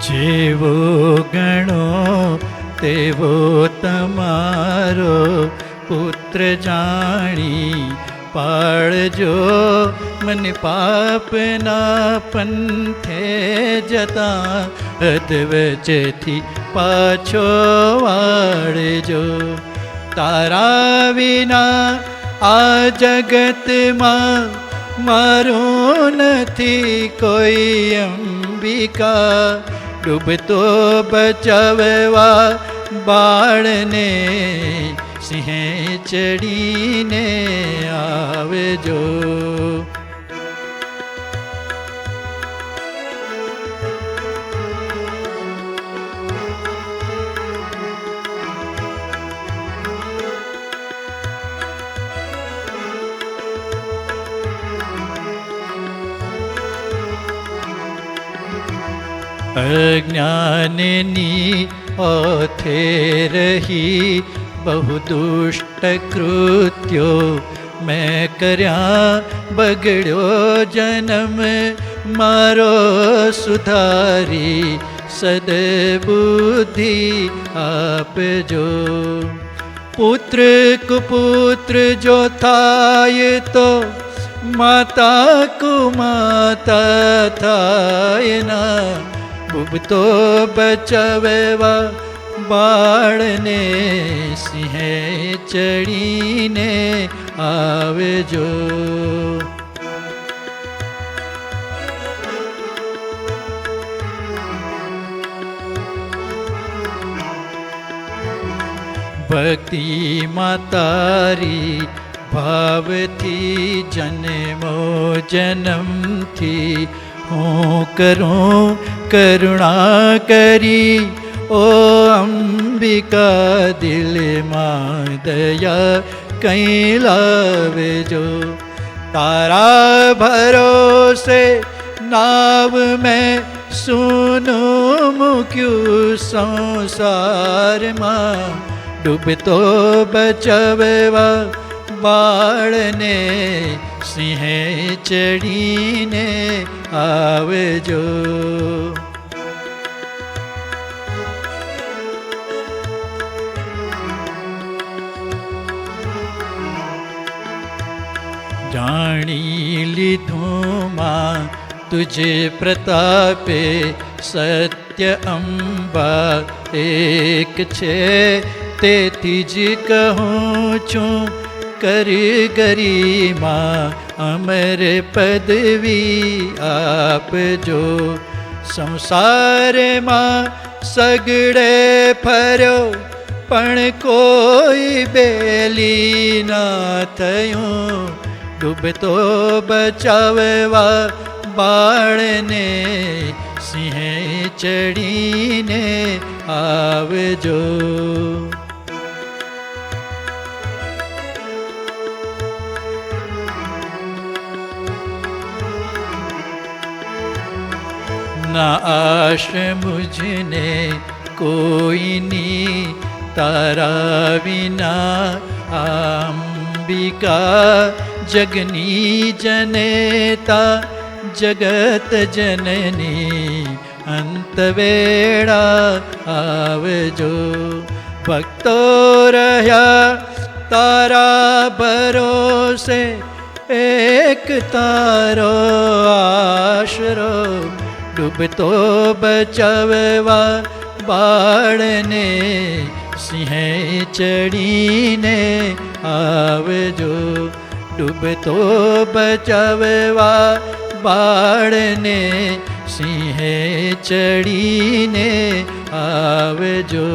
જેવો ગણો તેવો તમારો પુત્ર જાણી પાળજો, મને પાપના પંથે જતા અધવચેથી પાછો વાળજો. તારા વિના આ જગતમાં મારું નથી કોઈ અંબિકા, ડૂબતો બચાવવા બાળને સિંહે ચડીને આવજો. અજ્ઞાનની ઓથે રહી બહુ દુષ્ટ કૃત્યો મેં કર્યા, બગડ્યો જન્મ મારો સુધારી સદબુદ્ધિ આપજો. પુત્ર કુપુત્ર જો થાય તો માતા કુમાતા થાય ના, ડૂબતો બચાવવા બાળને સિંહે ચડીને આવજો. ભક્તિમાં તારી ભાવથી જન્મો જન્મથી હું કરું કરુણા કરી, ઓ અંબિકા દિલમાં દયા કંઈ લાવજો. તારા ભરોસે નાવ મેં સૂનું મૂક્યું સંસારમાં, ડૂબતો બચાવવા બાળને સિંહે ચડીને આવજો. જાણી લીધું માં તુજે પ્રતાપે, સત્ય અંબા એક છે તેથી જ કહું છું, કર ગરિમા અમર પદવી આપજો. સંસારમાં સગડે ફર્યો પણ કોઈ બેલી ના થયું, ડૂબતો બચાવવા બાળને સિંહે ચડીને આવજો. ના આશ મુझने કોઈની તારા વિના, અંબિકા જગની જનેતા જગત જનની અંત વેળા આવજો. ભક્તો રહ્યા તારા ભરોસે, એક તારો આશરો, ડૂબતો બચાવવા બાળને સિંહે ચડીને આવજો. ડૂબતો બચાવવા બાળને સિંહે ચડીને આવજો.